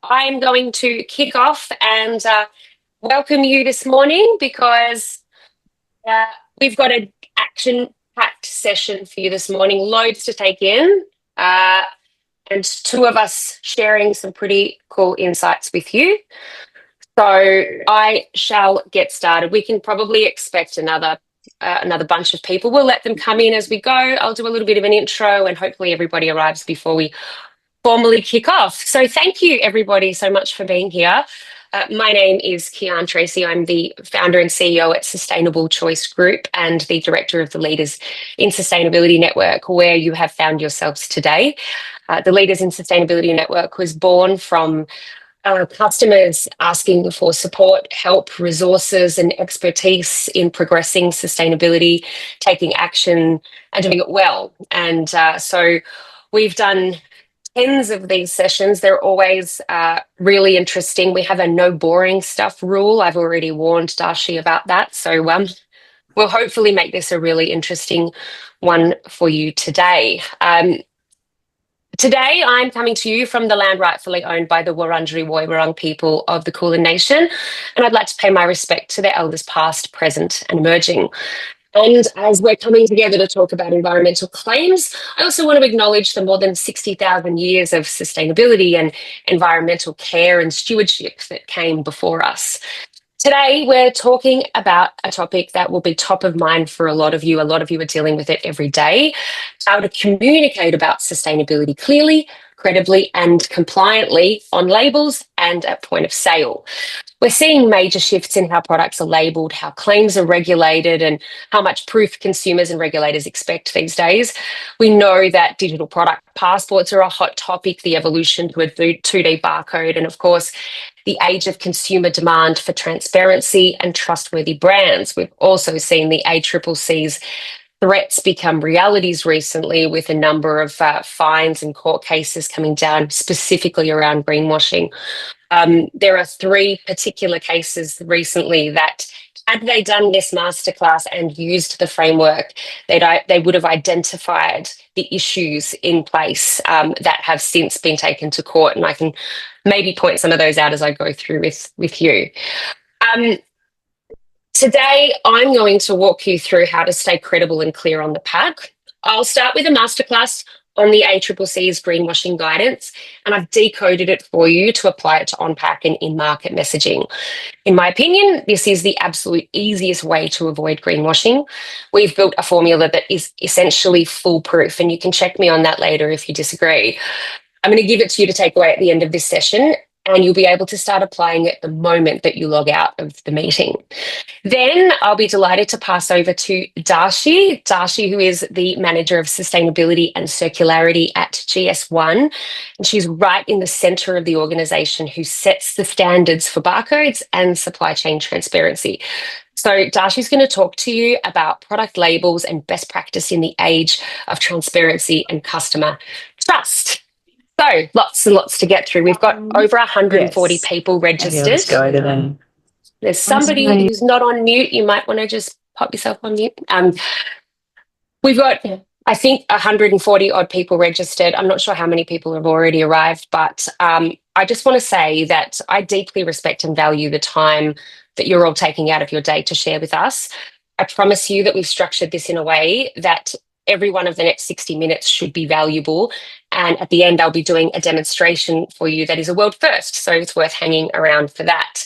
I'm going to kick off and welcome you this morning because uh, we've got an action-packed session for you this morning, loads to take in, and two of us sharing some pretty cool insights with you. So I shall get started. We can probably expect another bunch of people. We'll let them come in as we go. I'll do a little bit of an intro and hopefully everybody arrives before we formally kick off. So thank you everybody so much for being here. My name is Kiarne Treacy. I'm the founder and CEO at Sustainable Choice Group and the director of the Leaders in Sustainability Network, where you have found yourselves today. The Leaders in Sustainability Network was born from customers asking for support, help, resources and expertise in progressing sustainability, taking action and doing it well. And so we've done tens of these sessions. They're always really interesting. We have a no boring stuff rule. I've already warned Dharshi about that. So we'll hopefully make this a really interesting one for you today. Today, I'm coming to you from the land rightfully owned by the Wurundjeri Woi-wurrung people of the Kulin Nation, and I'd like to pay my respect to their elders past, present and emerging. And as we're coming together to talk about environmental claims, I also want to acknowledge the more than 60,000 years of sustainability and environmental care and stewardship that came before us. Today, we're talking about a topic that will be top of mind for a lot of you. A lot of you are dealing with it every day. How to communicate about sustainability clearly, credibly and compliantly on labels and at point of sale. We're seeing major shifts in how products are labelled, how claims are regulated and how much proof consumers and regulators expect these days. We know that digital product passports are a hot topic, the evolution to a 2D barcode and of course the age of consumer demand for transparency and trustworthy brands. We've also seen the ACCC's threats become realities recently with a number of fines and court cases coming down specifically around greenwashing. There are three particular cases recently that had they done this masterclass and used the framework, they would have identified the issues in place that have since been taken to court. And I can maybe point some of those out as I go through with you. Today, I'm going to walk you through how to stay credible and clear on the pack. I'll start with a masterclass on the ACCC's greenwashing guidance, and I've decoded it for you to apply it to on-pack and in-market messaging. In my opinion, this is the absolute easiest way to avoid greenwashing. We've built a formula that is essentially foolproof, and you can check me on that later if you disagree. I'm going to give it to you to take away at the end of this session, and you'll be able to start applying it the moment that you log out of the meeting. Then I'll be delighted to pass over to Dharshi, who is the Manager of Sustainability and Circularity at GS1. And she's right in the centre of the organisation who sets the standards for barcodes and supply chain transparency. So Darshi's going to talk to you about product labels and best practice in the age of transparency and customer trust. So lots and lots to get through. We've got over 140 people registered. There's somebody who's not on mute. You might want to just pop yourself on mute. We've got, I think, 140 odd people registered. I'm not sure how many people have already arrived, but I just want to say that I deeply respect and value the time that you're all taking out of your day to share with us. I promise you that we've structured this in a way that every one of the next 60 minutes should be valuable. And at the end, I'll be doing a demonstration for you that is a world first. So it's worth hanging around for that.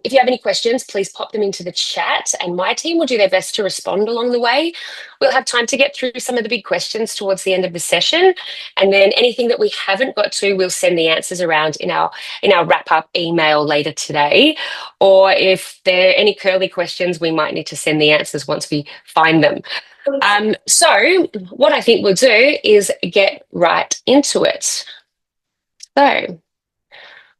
If you have any questions, please pop them into the chat and my team will do their best to respond along the way. We'll have time to get through some of the big questions towards the end of the session. And then anything that we haven't got to, we'll send the answers around in our wrap-up email later today. Or if there are any curly questions, we might need to send the answers once we find them. So what I think we'll do is get right into it. So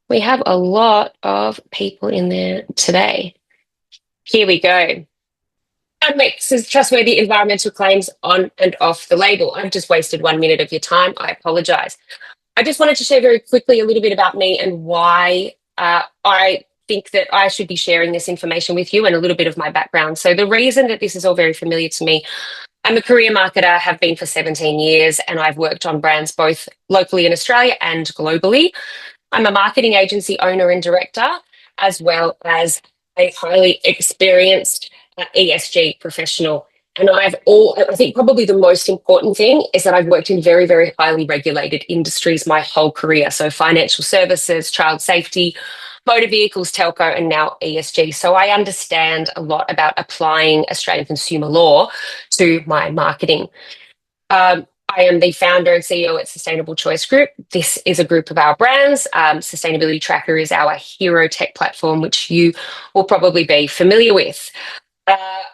we have a lot of people in there today. Here we go. And makes trustworthy environmental claims on and off the label. I've just wasted 1 minute of your time. I apologise. I just wanted to share very quickly a little bit about me and why I think that I should be sharing this information with you and a little bit of my background. So the reason that this is all very familiar to me, I'm a career marketer, have been for 17 years, and I've worked on brands both locally in Australia and globally. I'm a marketing agency owner and director, as well as a highly experienced ESG professional. And I think probably the most important thing is that I've worked in very, very highly regulated industries my whole career. So financial services, child safety, motor vehicles, telco, and now ESG. So I understand a lot about applying Australian consumer law to my marketing. I am the founder and CEO at Sustainable Choice Group. This is a group of our brands. Sustainability Tracker is our hero tech platform, which you will probably be familiar with.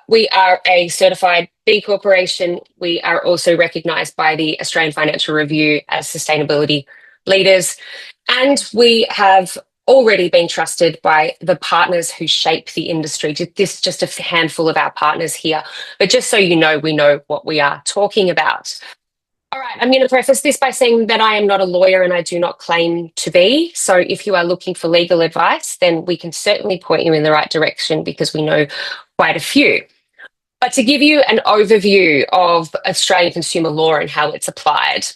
We are a certified B Corporation. We are also recognised by the Australian Financial Review as sustainability leaders. And we have already been trusted by the partners who shape the industry. This is just a handful of our partners here. But just so you know, we know what we are talking about. All right, I'm going to preface this by saying that I am not a lawyer and I do not claim to be. So if you are looking for legal advice, then we can certainly point you in the right direction because we know quite a few. But to give you an overview of Australian consumer law and how it's applied.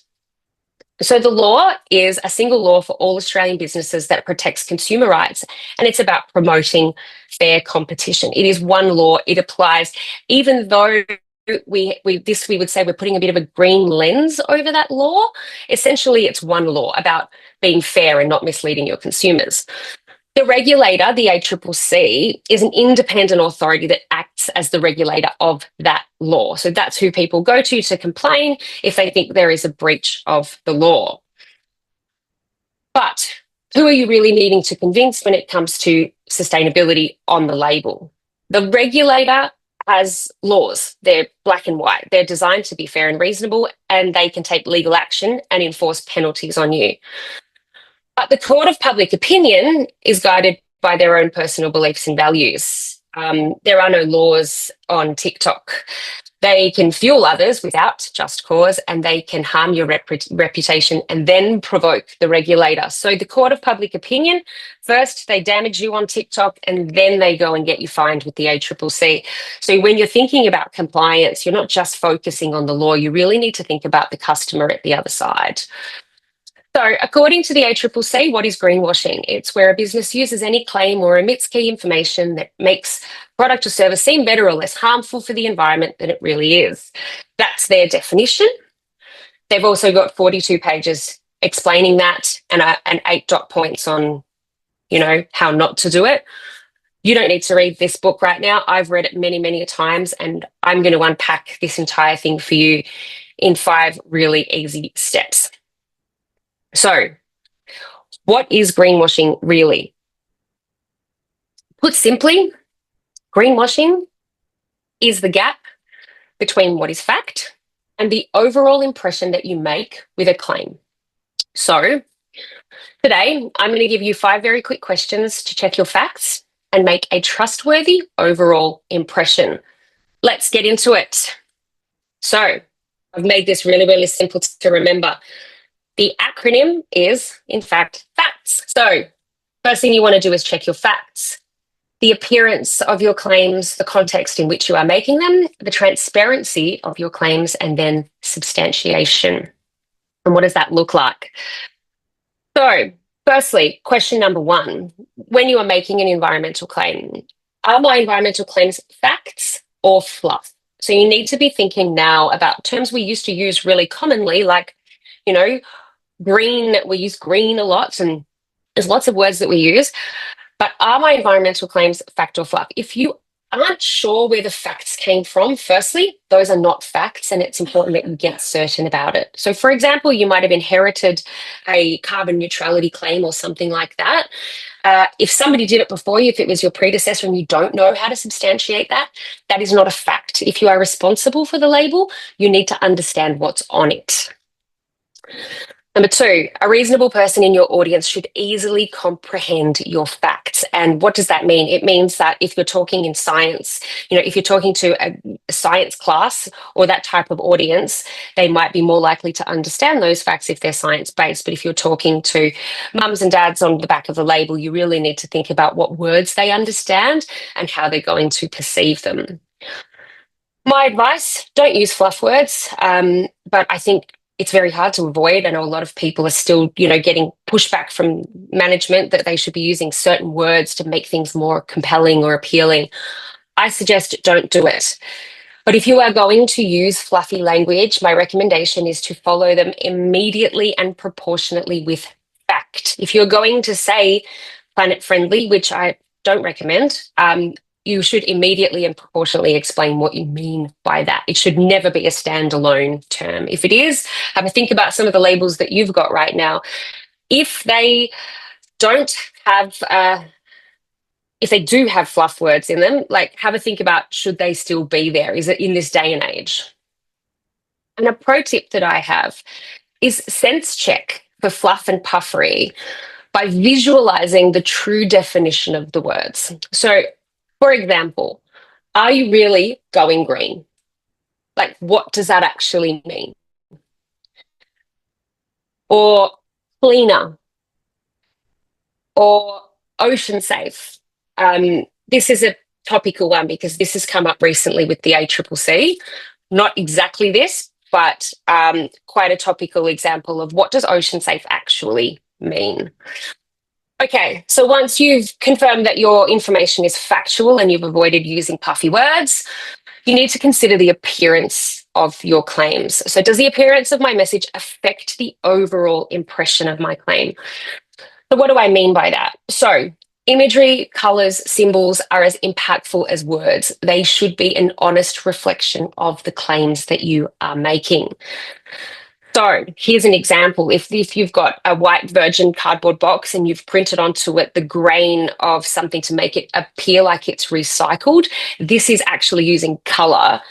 So the law is a single law for all Australian businesses that protects consumer rights, and it's about promoting fair competition. It is one law. It applies even though we would say we're putting a bit of a green lens over that law. Essentially, it's one law about being fair and not misleading your consumers. The regulator, the ACCC, is an independent authority that acts as the regulator of that law. So that's who people go to complain if they think there is a breach of the law. But who are you really needing to convince when it comes to sustainability on the label? The regulator has laws. They're black and white. They're designed to be fair and reasonable, and they can take legal action and enforce penalties on you. But the court of public opinion is guided by their own personal beliefs and values. There are no laws on TikTok. They can fuel others without just cause, and they can harm your reputation and then provoke the regulator. So the court of public opinion, first they damage you on TikTok and then they go and get you fined with the ACCC. So when you're thinking about compliance, you're not just focusing on the law, you really need to think about the customer at the other side. So according to the ACCC, what is greenwashing? It's where a business uses any claim or omits key information that makes product or service seem better or less harmful for the environment than it really is. That's their definition. They've also got 42 pages explaining that and 8 dot points on, how not to do it. You don't need to read this book right now. I've read it many, many times, and I'm going to unpack this entire thing for you in 5 really easy steps. So, what is greenwashing really? Put simply, greenwashing is the gap between what is fact and the overall impression that you make with a claim. So, today I'm going to give you 5 very quick questions to check your facts and make a trustworthy overall impression. Let's get into it. So, I've made this really, really simple to remember. The acronym is, in fact, FACTS. So, first thing you want to do is check your facts. The appearance of your claims, the context in which you are making them, the transparency of your claims, and then substantiation. And what does that look like? So, firstly, question number 1, when you are making an environmental claim, are my environmental claims facts or fluff? So you need to be thinking now about terms we used to use really commonly, like, green. We use green a lot, and there's lots of words that we use. But are my environmental claims fact or fluff? If you aren't sure where the facts came from, firstly, those are not facts, and it's important that you get certain about it. So, for example, you might have inherited a carbon neutrality claim or something like that. If somebody did it before you, if it was your predecessor and you don't know how to substantiate that, that is not a fact. If you are responsible for the label, you need to understand what's on it. Number 2, a reasonable person in your audience should easily comprehend your facts. And what does that mean? It means that if you're talking in science, if you're talking to a science class or that type of audience, they might be more likely to understand those facts if they're science-based. But if you're talking to mums and dads on the back of the label, you really need to think about what words they understand and how they're going to perceive them. My advice, don't use fluff words, but I think it's very hard to avoid. I know a lot of people are still, getting pushback from management that they should be using certain words to make things more compelling or appealing. I suggest don't do it. But if you are going to use fluffy language, my recommendation is to follow them immediately and proportionately with fact. If you're going to say planet friendly, which I don't recommend, you should immediately and proportionally explain what you mean by that. It should never be a standalone term. If it is, have a think about some of the labels that you've got right now. If they don't have, if they do have fluff words in them, like have a think about, should they still be there? Is it in this day and age? And a pro tip that I have is sense check for fluff and puffery by visualizing the true definition of the words. So, for example, are you really going green? Like, what does that actually mean? Or cleaner, or ocean safe. This is a topical one because this has come up recently with the ACCC. Not exactly this, but quite a topical example of what does ocean safe actually mean. Okay, so once you've confirmed that your information is factual and you've avoided using puffy words, you need to consider the appearance of your claims. So does the appearance of my message affect the overall impression of my claim? So what do I mean by that? So imagery, colours, symbols are as impactful as words. They should be an honest reflection of the claims that you are making. So here's an example. If you've got a white virgin cardboard box and you've printed onto it the grain of something to make it appear like it's recycled, this is actually using colour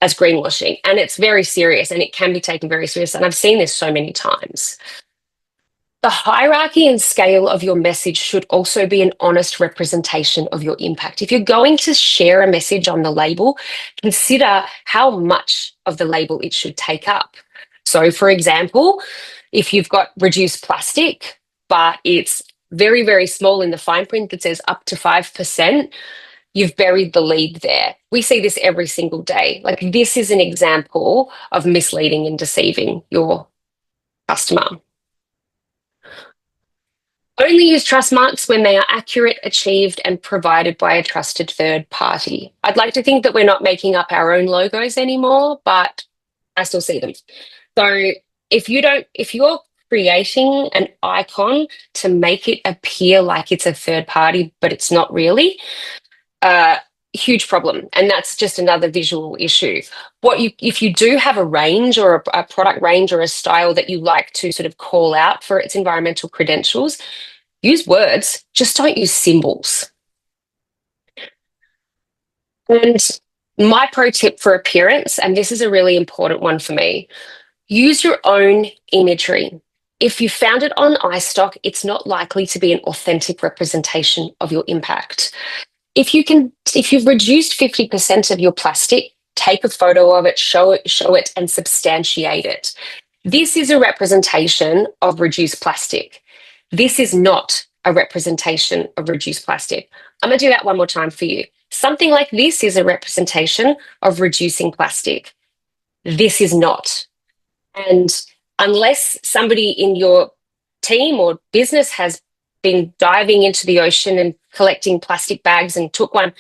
as greenwashing. And it's very serious and it can be taken very seriously. And I've seen this so many times. The hierarchy and scale of your message should also be an honest representation of your impact. If you're going to share a message on the label, consider how much of the label it should take up. So, for example, if you've got reduced plastic, but it's very, very small in the fine print that says up to 5%, you've buried the lead there. We see this every single day. Like, this is an example of misleading and deceiving your customer. Only use trust marks when they are accurate, achieved, and provided by a trusted third party. I'd like to think that we're not making up our own logos anymore, but I still see them. So if you're creating an icon to make it appear like it's a third party, but it's not really, huge problem. And that's just another visual issue. If you do have a range or a product range or a style that you like to sort of call out for its environmental credentials, use words, just don't use symbols. And my pro tip for appearance, and this is a really important one for me, use your own imagery. If you found it on iStock, it's not likely to be an authentic representation of your impact. If you've reduced 50% of your plastic, take a photo of it, show it, and substantiate it. This is a representation of reduced plastic. This is not a representation of reduced plastic. I'm going to do that one more time for you. Something like this is a representation of reducing plastic. This is not. And unless somebody in your team or business has been diving into the ocean and collecting plastic bags and took one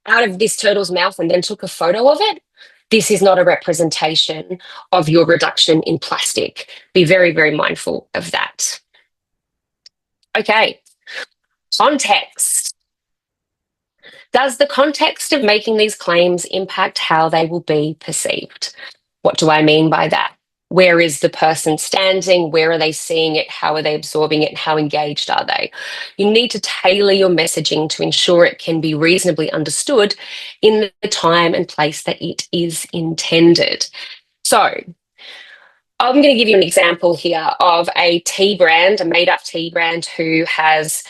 out of this turtle's mouth and then took a photo of it, this is not a representation of your reduction in plastic. Be very, very mindful of that. Okay, context. Does the context of making these claims impact how they will be perceived? What do I mean by that? Where is the person standing? Where are they seeing it? How are they absorbing it? And how engaged are they? You need to tailor your messaging to ensure it can be reasonably understood in the time and place that it is intended. So I'm going to give you an example here of a tea brand, a made-up tea brand who has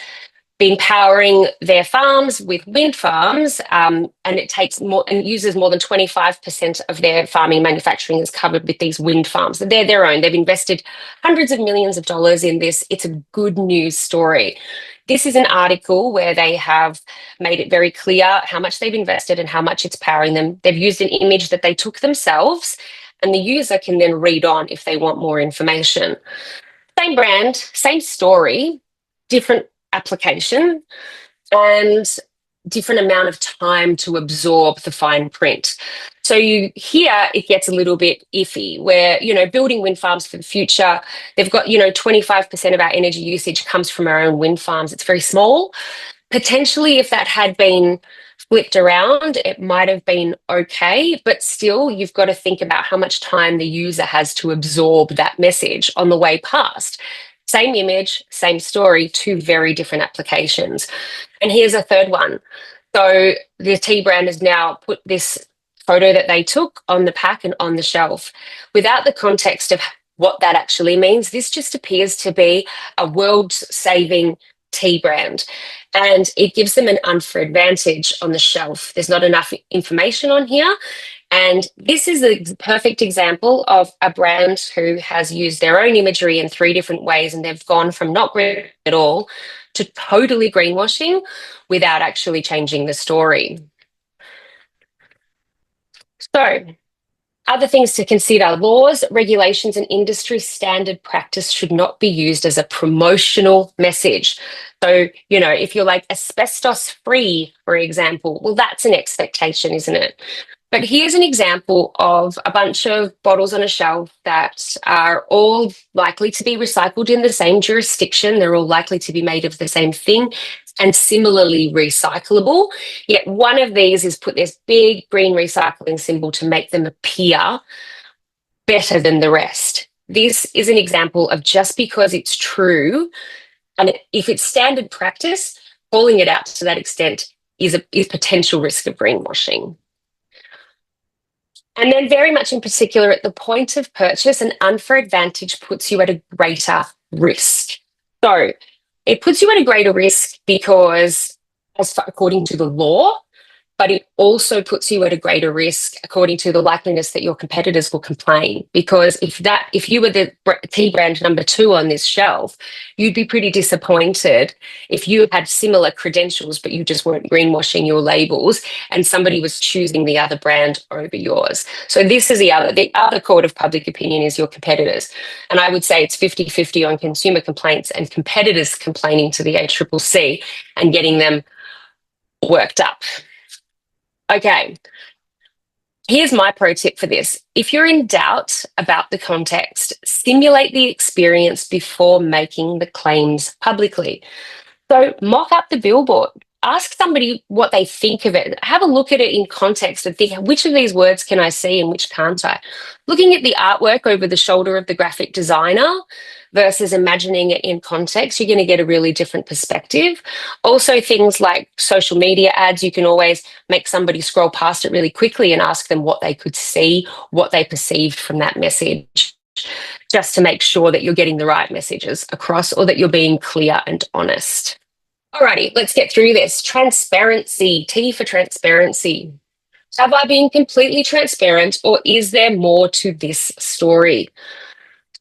been powering their farms with wind farms, and it takes more and uses more than 25% of their farming manufacturing is covered with these wind farms. They're their own. They've invested hundreds of millions of dollars in this. It's a good news story. This is an article where they have made it very clear how much they've invested and how much it's powering them. They've used an image that they took themselves and the user can then read on if they want more information. Same brand, same story, different application, and different amount of time to absorb the fine print. So here it gets a little bit iffy where, building wind farms for the future, they've got, 25% of our energy usage comes from our own wind farms. It's very small. Potentially, if that had been flipped around, it might have been okay, but still, you've got to think about how much time the user has to absorb that message on the way past. Same image, same story, two very different applications. And here's a third one. So the tea brand has now put this photo that they took on the pack and on the shelf. Without the context of what that actually means, this just appears to be a world-saving tea brand, and it gives them an unfair advantage on the shelf. There's not enough information on here, and this is a perfect example of a brand who has used their own imagery in 3 different ways, and they've gone from not green at all to totally greenwashing without actually changing the story. So, other things to consider: laws, regulations, and industry standard practice should not be used as a promotional message. So, if you're like asbestos free, for example, well, that's an expectation, isn't it? But here's an example of a bunch of bottles on a shelf that are all likely to be recycled in the same jurisdiction. They're all likely to be made of the same thing and similarly recyclable. Yet one of these is put this big green recycling symbol to make them appear better than the rest. This is an example of just because it's true, and if it's standard practice, calling it out to that extent is potential risk of greenwashing. And then very much in particular, at the point of purchase, an unfair advantage puts you at a greater risk. So it puts you at a greater risk because, according to the law, but it also puts you at a greater risk according to the likeliness that your competitors will complain. Because if you were the tea brand number 2 on this shelf, you'd be pretty disappointed if you had similar credentials, but you just weren't greenwashing your labels and somebody was choosing the other brand over yours. So this is the other court of public opinion is your competitors. And I would say it's 50-50 on consumer complaints and competitors complaining to the ACCC and getting them worked up. Okay, here's my pro tip for this. If you're in doubt about the context, simulate the experience before making the claims publicly. So mock up the billboard. Ask somebody what they think of it. Have a look at it in context and think, which of these words can I see and which can't I? Looking at the artwork over the shoulder of the graphic designer versus imagining it in context, you're going to get a really different perspective. Also, things like social media ads, you can always make somebody scroll past it really quickly and ask them what they could see, what they perceived from that message, just to make sure that you're getting the right messages across or that you're being clear and honest. Alrighty, let's get through this. Transparency, T for transparency. Have I been completely transparent, or is there more to this story?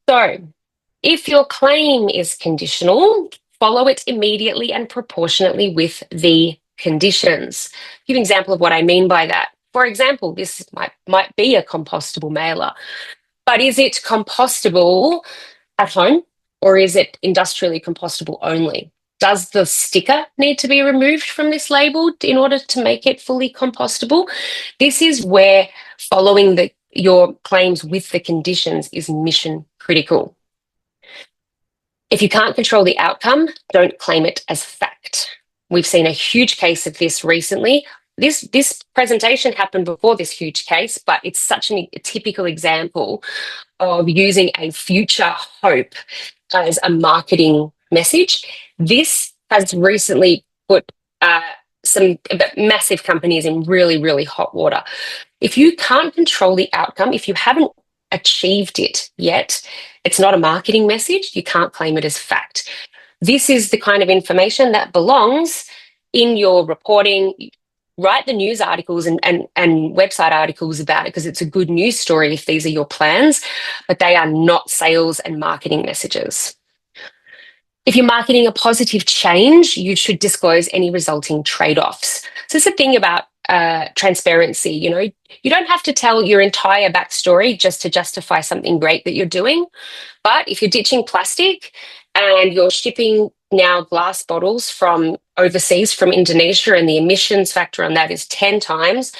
So, if your claim is conditional, follow it immediately and proportionately with the conditions. Give an example of what I mean by that. For example, this might be a compostable mailer, but is it compostable at home, or is it industrially compostable only? Does the sticker need to be removed from this label in order to make it fully compostable? This is where following your claims with the conditions is mission critical. If you can't control the outcome, don't claim it as fact. We've seen a huge case of this recently. This presentation happened before this huge case, but it's such a typical example of using a future hope as a marketing message. This has recently put some massive companies in really, really hot water. If you can't control the outcome, if you haven't achieved it yet, it's not a marketing message. You can't claim it as fact. This is the kind of information that belongs in your reporting. Write the news articles and website articles about it because it's a good news story if these are your plans, but they are not sales and marketing messages. If you're marketing a positive change, you should disclose any resulting trade-offs. So it's the thing about transparency. You don't have to tell your entire backstory just to justify something great that you're doing. But if you're ditching plastic and you're shipping now glass bottles from overseas, from Indonesia, and the emissions factor on that is 10 times,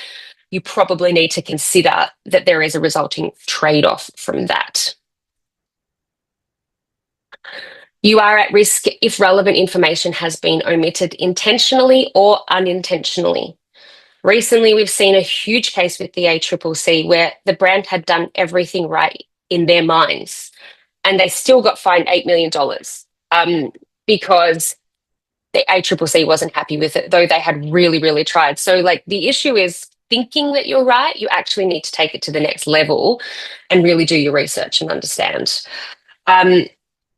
you probably need to consider that there is a resulting trade-off from that. You are at risk if relevant information has been omitted intentionally or unintentionally. Recently, we've seen a huge case with the ACCC where the brand had done everything right in their minds, and they still got fined $8 million because the ACCC wasn't happy with it, though they had really, really tried. So, the issue is thinking that you're right. You actually need to take it to the next level and really do your research and understand.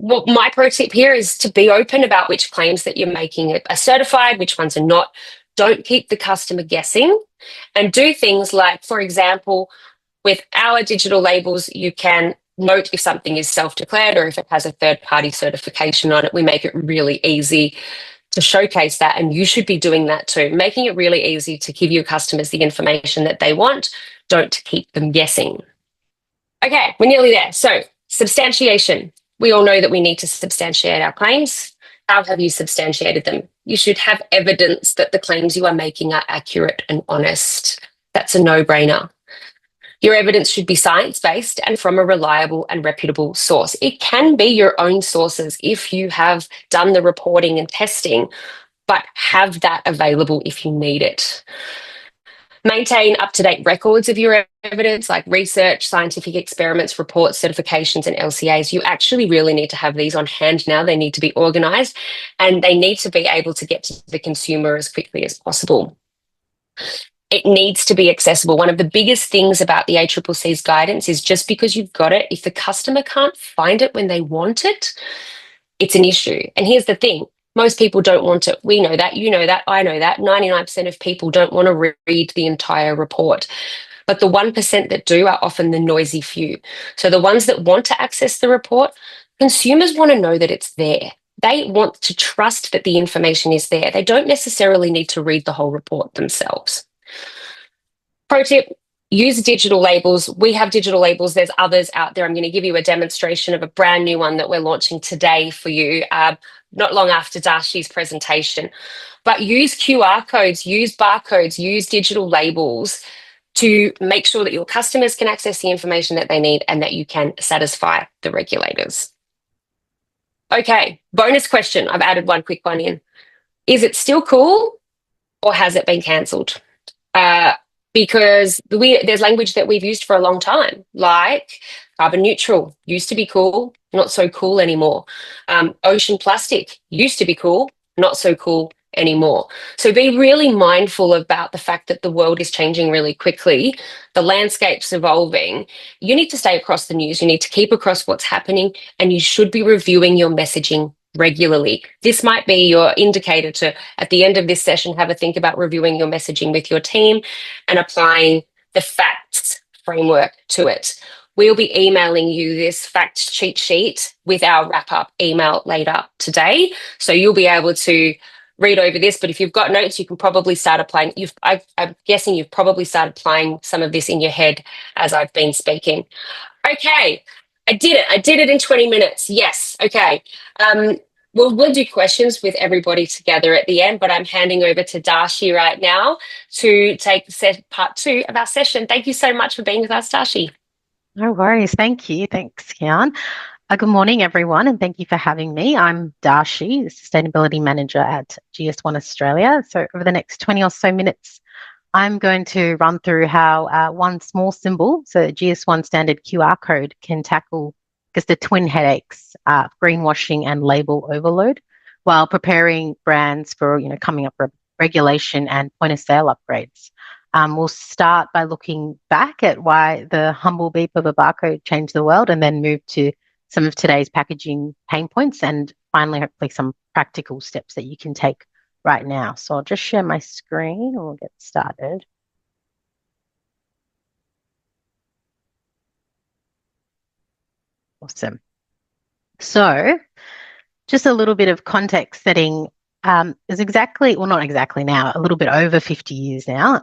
Well, my pro tip here is to be open about which claims that you're making are certified, which ones are not. Don't keep the customer guessing, and do things like, for example, with our digital labels, you can note if something is self-declared or if it has a third-party certification on it. We make it really easy to showcase that, and you should be doing that too, making it really easy to give your customers the information that they want. Don't keep them guessing. Okay, we're nearly there. So, substantiation. We all know that we need to substantiate our claims. How have you substantiated them? You should have evidence that the claims you are making are accurate and honest. That's a no-brainer. Your evidence should be science-based and from a reliable and reputable source. It can be your own sources if you have done the reporting and testing, but have that available if you need it. Maintain up-to-date records of your evidence, like research, scientific experiments, reports, certifications, and LCAs. You actually really need to have these on hand now. They need to be organised, and they need to be able to get to the consumer as quickly as possible. It needs to be accessible. One of the biggest things about the ACCC's guidance is just because you've got it, if the customer can't find it when they want it, it's an issue. And here's the thing. Most people don't want it. We know that, you know that, I know that. 99% of people don't want to read the entire report. But the 1% that do are often the noisy few. So the ones that want to access the report, consumers want to know that it's there. They want to trust that the information is there. They don't necessarily need to read the whole report themselves. Pro tip, use digital labels. We have digital labels. There's others out there. I'm going to give you a demonstration of a brand new one that we're launching today for you, not long after Dharshi's presentation. But use QR codes, use barcodes, use digital labels to make sure that your customers can access the information that they need and that you can satisfy the regulators. Okay, bonus question. I've added one quick one in. Is it still cool or has it been cancelled? Because there's language that we've used for a long time, like carbon neutral, used to be cool, not so cool anymore. Ocean plastic, used to be cool, not so cool anymore. So be really mindful about the fact that the world is changing really quickly. The landscape's evolving. You need to stay across the news. You need to keep across what's happening, and you should be reviewing your messaging regularly. This might be your indicator to, at the end of this session, have a think about reviewing your messaging with your team and applying the facts framework to it. We'll be emailing you this facts cheat sheet with our wrap-up email later today. So you'll be able to read over this, but if you've got notes, you can probably start applying. I'm guessing you've probably started applying some of this in your head as I've been speaking. Okay, I did it. I did it in 20 minutes. Yes. Okay. We'll do questions with everybody together at the end, but I'm handing over to Dharshi right now to take part 2 of our session. Thank you so much for being with us, Dharshi. No worries. Thank you. Thanks, Kiarne. Good morning, everyone, and thank you for having me. I'm Dharshi, the Sustainability Manager at GS1 Australia. So over the next 20 or so minutes, I'm going to run through how one small symbol, so GS1 standard QR code, can tackle just the twin headaches, greenwashing and label overload, while preparing brands for coming up with regulation and point of sale upgrades. We'll start by looking back at why the humble beep of a barcode changed the world, and then move to some of today's packaging pain points, and finally, hopefully, some practical steps that you can take right now. So I'll just share my screen and we'll get started. Awesome. So just a little bit of context setting Is exactly, well, not exactly now, a little bit over 50 years now,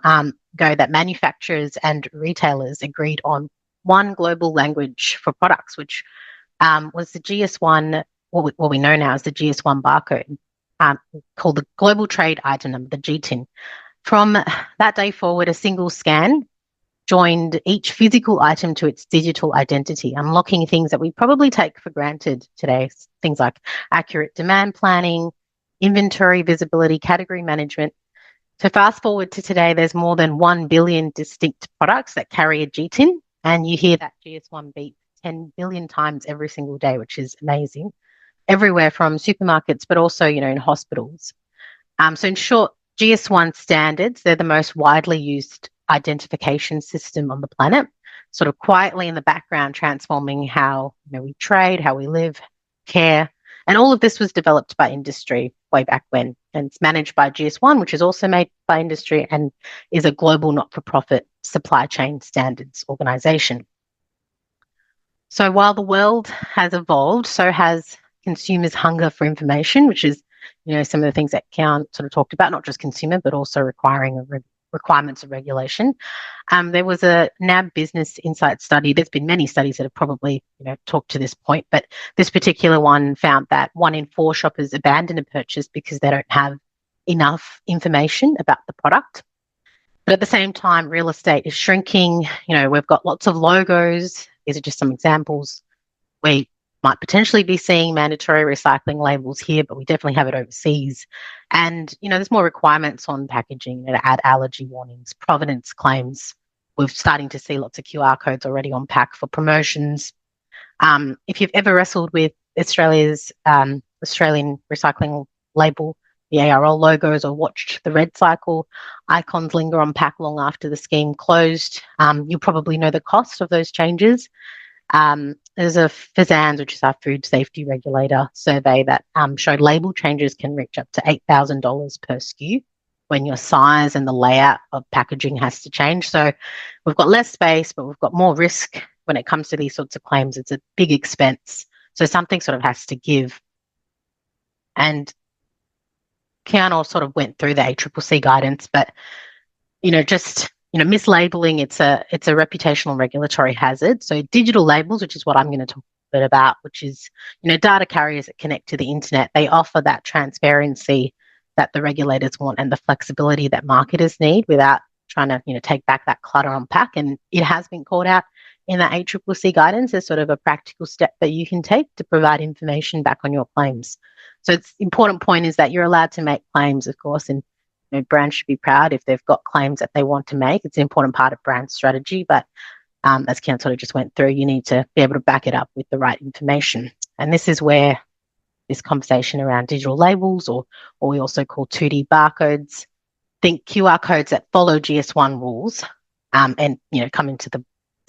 ago that manufacturers and retailers agreed on one global language for products, which was the GS1, what we know now as the GS1 barcode, called the Global Trade Item Number, the GTIN. From that day forward, a single scan joined each physical item to its digital identity, unlocking things that we probably take for granted today. Things like accurate demand planning, inventory visibility, category management. So fast forward to today, there's more than 1 billion distinct products that carry a GTIN, and you hear that GS1 beep 10 billion times every single day, which is amazing. Everywhere from supermarkets, but also, in hospitals. So in short, GS1 standards, they're the most widely used identification system on the planet, sort of quietly in the background transforming how we trade, how we live, care. And all of this was developed by industry way back when. And it's managed by GS1, which is also made by industry and is a global not-for-profit supply chain standards organization. So while the world has evolved, so has consumers' hunger for information, which is, some of the things that Kiarne sort of talked about, not just consumer, but also requirements of regulation. There was a NAB Business Insight study. There's been many studies that have probably, talked to this point, but this particular one found that 1 in 4 shoppers abandon a purchase because they don't have enough information about the product. But at the same time, real estate is shrinking. We've got lots of logos. These are just some examples. We might potentially be seeing mandatory recycling labels here, but we definitely have it overseas. And, there's more requirements on packaging to add allergy warnings, provenance claims. We're starting to see lots of QR codes already on pack for promotions. If you've ever wrestled with Australia's Australian recycling label, the ARL logos, or watched the red cycle icons linger on pack long after the scheme closed, you'll probably know the cost of those changes. There's a FSANZ, which is our food safety regulator, survey that showed label changes can reach up to $8,000 per SKU when your size and the layout of packaging has to change. So we've got less space, but we've got more risk when it comes to these sorts of claims. It's a big expense. So something sort of has to give. And Kiarne sort of went through the ACCC guidance, but mislabeling, it's a reputational regulatory hazard. So digital labels, which is what I'm going to talk a bit about, which is data carriers that connect to the internet, they offer that transparency that the regulators want and the flexibility that marketers need without trying to take back that clutter on pack. And it has been called out in the ACCC guidance as sort of a practical step that you can take to provide information back on your claims. So it's important point is that you're allowed to make claims, of course, and brands should be proud if they've got claims that they want to make. It's an important part of brand strategy, but as Kiarne sort of just went through, you need to be able to back it up with the right information. And this is where this conversation around digital labels, or we also call 2D barcodes, think QR codes that follow GS1 rules, and come into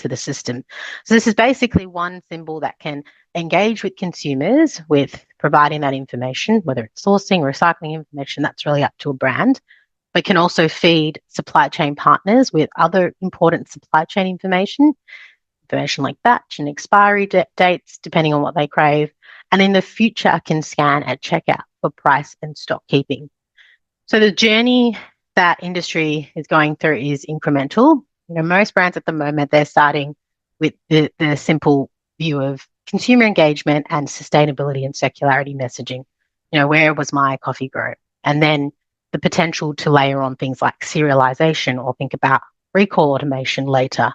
the system. So this is basically one symbol that can engage with consumers with providing that information, whether it's sourcing, recycling information, that's really up to a brand, but can also feed supply chain partners with other important supply chain information like batch and expiry dates, depending on what they crave. And in the future, can scan at checkout for price and stock keeping. So the journey that industry is going through is incremental. Most brands at the moment, they're starting with the simple view of consumer engagement and sustainability and circularity messaging. Where was my coffee grown? And then the potential to layer on things like serialization or think about recall automation later.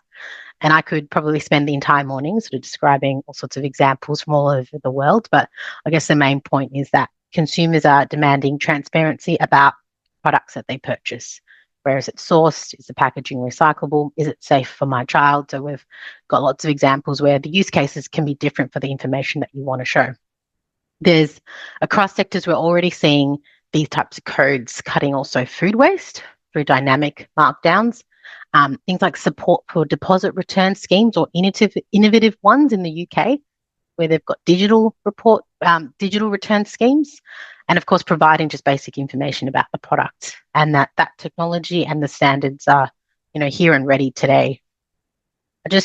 And I could probably spend the entire morning sort of describing all sorts of examples from all over the world. But I guess the main point is that consumers are demanding transparency about products that they purchase. Where is it sourced? Is the packaging recyclable? Is it safe for my child? So we've got lots of examples where the use cases can be different for the information that you want to show. There's across sectors, we're already seeing these types of codes cutting also food waste through dynamic markdowns. Things like support for deposit return schemes or innovative ones in the UK, where they've got digital return schemes, and of course providing just basic information about the product, and that technology and the standards are here and ready today.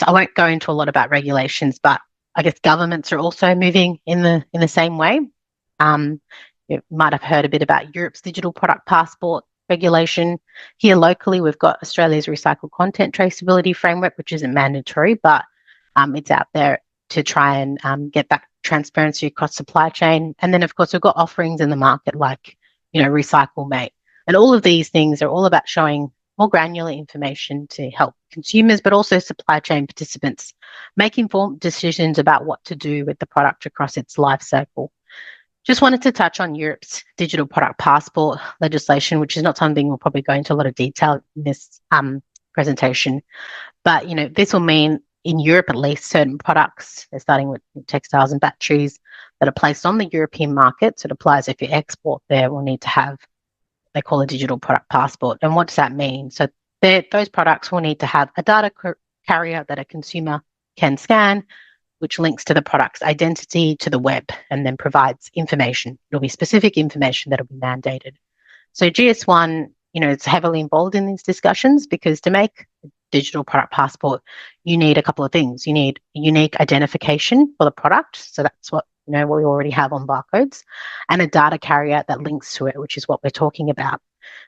I won't go into a lot about regulations, but I guess governments are also moving in the same way. You might have heard a bit about Europe's digital product passport regulation. Here locally, we've got Australia's recycled content traceability framework, which isn't mandatory, but it's out there to try and get that transparency across supply chain. And then, of course, we've got offerings in the market like, Recycle Mate. And all of these things are all about showing more granular information to help consumers, but also supply chain participants make informed decisions about what to do with the product across its life cycle. Just wanted to touch on Europe's digital product passport legislation, which is not something we'll probably go into a lot of detail in this presentation. But, this will mean in Europe, at least, certain products, they're starting with textiles and batteries, that are placed on the European market. So it applies if you export there, will need to have, they call a digital product passport. And what does that mean? So those products will need to have a data carrier that a consumer can scan, which links to the product's identity to the web and then provides information. It'll be specific information that'll be mandated. So GS1, it's heavily involved in these discussions because to make a digital product passport, you need a couple of things. You need unique identification for the product. So that's what, what we already have on barcodes, and a data carrier that links to it, which is what we're talking about.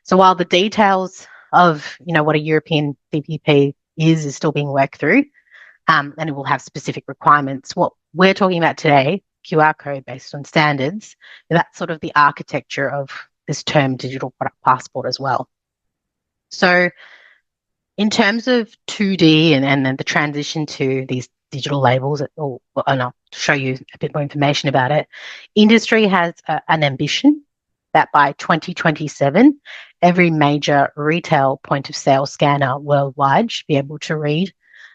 So while the details of, what a European DPP is still being worked through, and it will have specific requirements. What we're talking about today, QR code based on standards, that's sort of the architecture of this term digital product passport as well. So in terms of 2D and then the transition to these digital labels, and I'll show you a bit more information about it, industry has an ambition that by 2027, every major retail point of sale scanner worldwide should be able to read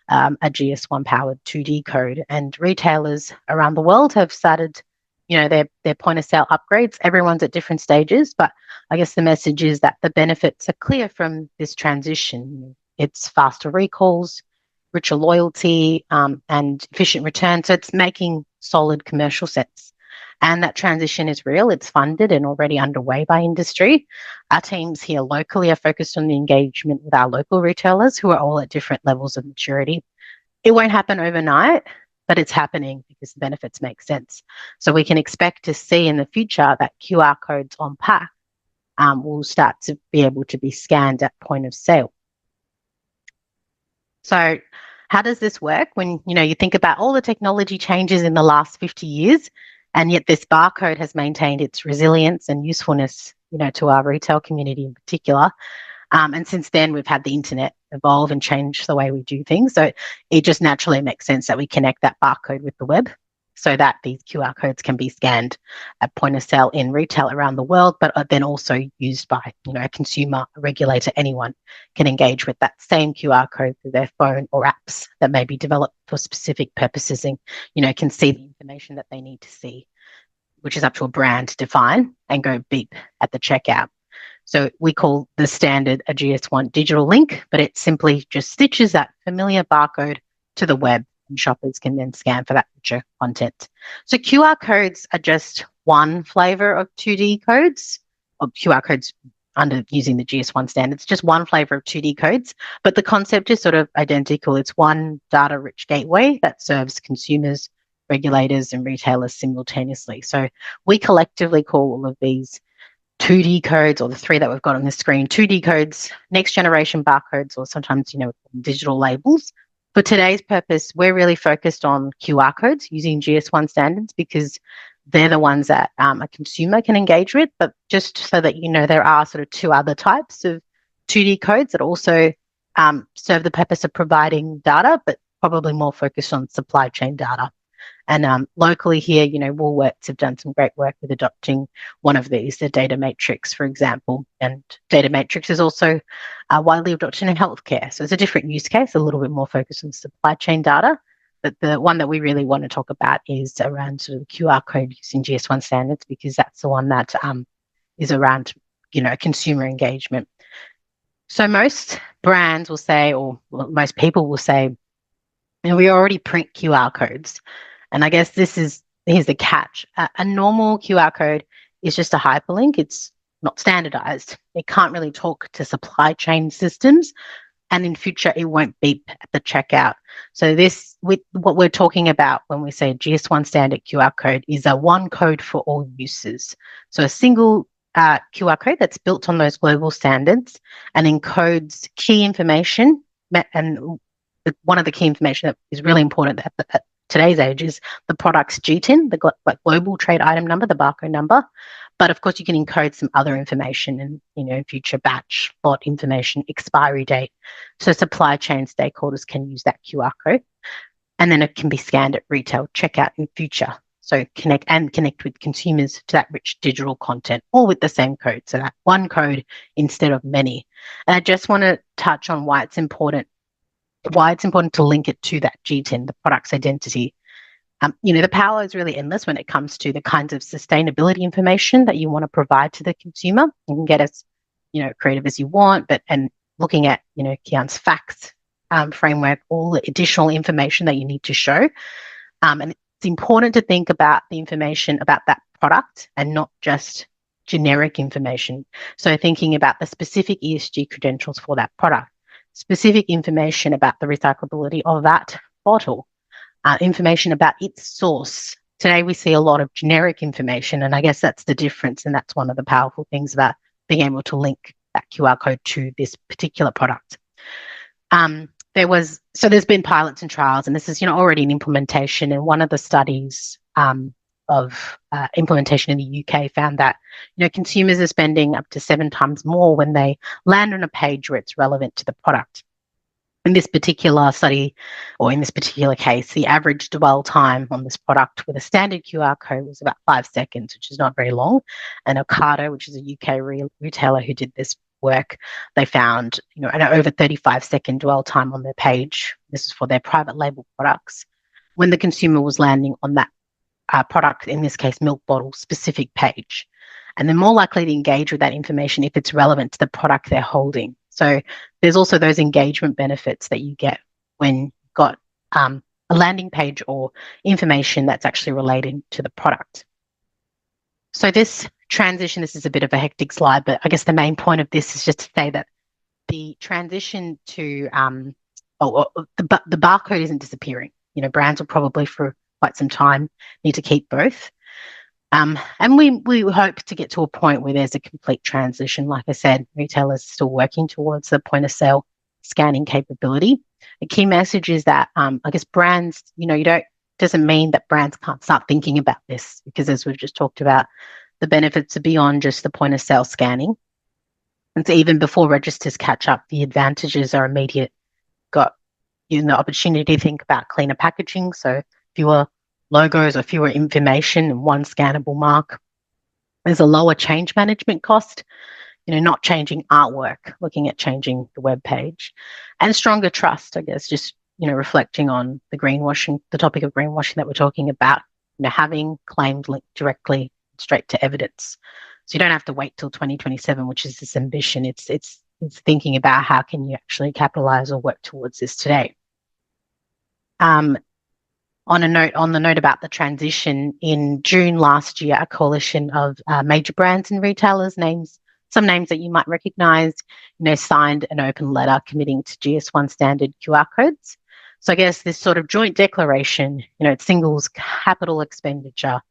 a GS1 powered 2D code, and retailers around the world have started, their point of sale upgrades. Everyone's at different stages, but I guess the message is that the benefits are clear from this transition. It's faster recalls, richer loyalty, and efficient return. So it's making solid commercial sense. And that transition is real. It's funded and already underway by industry. Our teams here locally are focused on the engagement with our local retailers who are all at different levels of maturity. It won't happen overnight, but it's happening because the benefits make sense. So we can expect to see in the future that QR codes on pack will start to be able to be scanned at point of sale. So how does this work when, you think about all the technology changes in the last 50 years, and yet this barcode has maintained its resilience and usefulness, to our retail community in particular. And since then, we've had the internet evolve and change the way we do things. So it just naturally makes sense that we connect that barcode with the web so that these QR codes can be scanned at point of sale in retail around the world, but are then also used by, a consumer, a regulator, anyone can engage with that same QR code through their phone or apps that may be developed for specific purposes and, can see the information that they need to see, which is up to a brand to define and go beep at the checkout. So we call the standard a GS1 digital link, but it simply just stitches that familiar barcode to the web, and shoppers can then scan for that richer content. So QR codes are just one flavor of 2D codes, or QR codes under using the GS1 standards, just one flavor of 2D codes, but the concept is sort of identical. It's one data-rich gateway that serves consumers, regulators, and retailers simultaneously. So we collectively call all of these 2D codes, or the three that we've got on the screen, 2D codes, next generation barcodes, or sometimes, digital labels. For today's purpose, we're really focused on QR codes using GS1 standards because they're the ones that a consumer can engage with. But just so that there are sort of two other types of 2D codes that also serve the purpose of providing data, but probably more focused on supply chain data. And locally here, Woolworths have done some great work with adopting one of these, the data matrix, for example. And data matrix is also widely adopted in healthcare. So it's a different use case, a little bit more focused on supply chain data. But the one that we really want to talk about is around sort of the QR code using GS1 standards, because that's the one that is around, consumer engagement. So most brands will say, or most people will say, we already print QR codes. And I guess here's the catch. A normal QR code is just a hyperlink. It's not standardized. It can't really talk to supply chain systems. And in future, it won't beep at the checkout. So this, with what we're talking about when we say GS1 standard QR code, is a one code for all uses. So a single QR code that's built on those global standards and encodes key information. And one of the key information that is really important at today's age is the product's GTIN, the global trade item number, the barcode number. But of course, you can encode some other information and, future batch, lot information, expiry date. So supply chain stakeholders can use that QR code. And then it can be scanned at retail checkout in future. So connect with consumers to that rich digital content, all with the same code. So that one code instead of many. And I just want to touch on why it's important to link it to that GTIN, the product's identity. The power is really endless when it comes to the kinds of sustainability information that you want to provide to the consumer. You can get as, creative as you want, and looking at, Kiarne's facts framework, all the additional information that you need to show. And it's important to think about the information about that product and not just generic information. So thinking about the specific ESG credentials for that product, specific information about the recyclability of that bottle, information about its source. Today, we see a lot of generic information, and I guess that's the difference, and that's one of the powerful things about being able to link that QR code to this particular product. There's been pilots and trials, and this is already in implementation. And one of the studies of implementation in the UK found that consumers are spending up to 7 times more when they land on a page where it's relevant to the product. In this particular study, or in this particular case, the average dwell time on this product with a standard QR code was about 5 seconds, which is not very long. And Ocado, which is a UK retailer who did this work, they found an over 35-second dwell time on their page. This is for their private label products, when the consumer was landing on that product, in this case, milk bottle specific page. And they're more likely to engage with that information if it's relevant to the product they're holding. So there's also those engagement benefits that you get when you've got a landing page or information that's actually related to the product. So this transition, this is a bit of a hectic slide, but I guess the main point of this is just to say that the transition to the barcode isn't disappearing. Brands will probably for quite some time need to keep both. And we hope to get to a point where there's a complete transition. Like I said, retailers are still working towards the point of sale scanning capability. The key message is that I guess brands, doesn't mean that brands can't start thinking about this, because as we've just talked about, the benefits are beyond just the point of sale scanning. And so even before registers catch up, the advantages are immediate. Got the opportunity to think about cleaner packaging, so fewer logos or fewer information and one scannable mark. There's a lower change management cost, not changing artwork, looking at changing the web page, and stronger trust, I guess, just, reflecting on the topic of greenwashing that we're talking about, having claims linked directly straight to evidence. So you don't have to wait till 2027, which is this ambition. It's thinking about how can you actually capitalize or work towards this today. On the note about the transition, in June last year, a coalition of major brands and retailers, some names that you might recognise, signed an open letter committing to GS1 standard QR codes. So I guess this sort of joint declaration, it singles capital expenditure,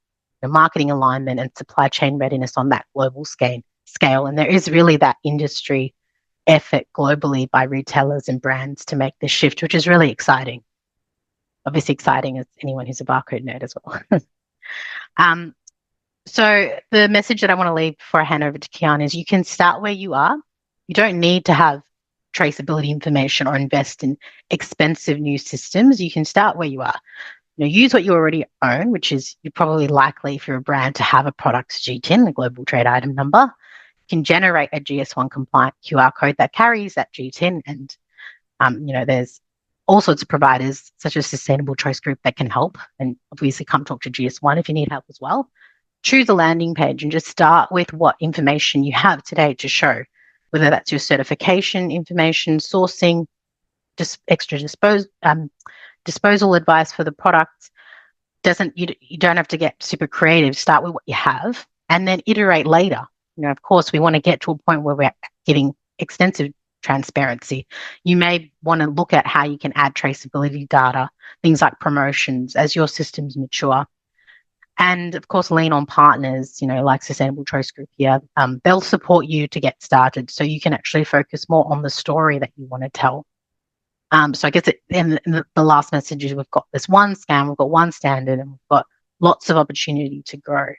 marketing alignment, and supply chain readiness on that global scale. And there is really that industry effort globally by retailers and brands to make this shift, which is really exciting. Obviously exciting as anyone who's a barcode nerd as well. So the message that I want to leave before I hand over to Kiarne is you can start where you are. You don't need to have traceability information or invest in expensive new systems. You can start where you are. Use what you already own, which is you're probably likely, if you're a brand, to have a product's GTIN, the global trade item number. You can generate a GS1 compliant QR code that carries that GTIN, and there's all sorts of providers such as Sustainable Choice Group that can help, and obviously come talk to GS1 if you need help as well. Choose a landing page and just start with what information you have today to show, whether that's your certification information, sourcing, just extra disposal advice for the product. You don't have to get super creative. Start with what you have and then iterate later. Of course, we want to get to a point where we're giving extensive transparency. You may want to look at how you can add traceability data, things like promotions as your systems mature. And of course, lean on partners, like Sustainable Choice Group here. They'll support you to get started so you can actually focus more on the story that you want to tell. So I guess in the last message is we've got this one scan, we've got one standard, and we've got lots of opportunity to grow.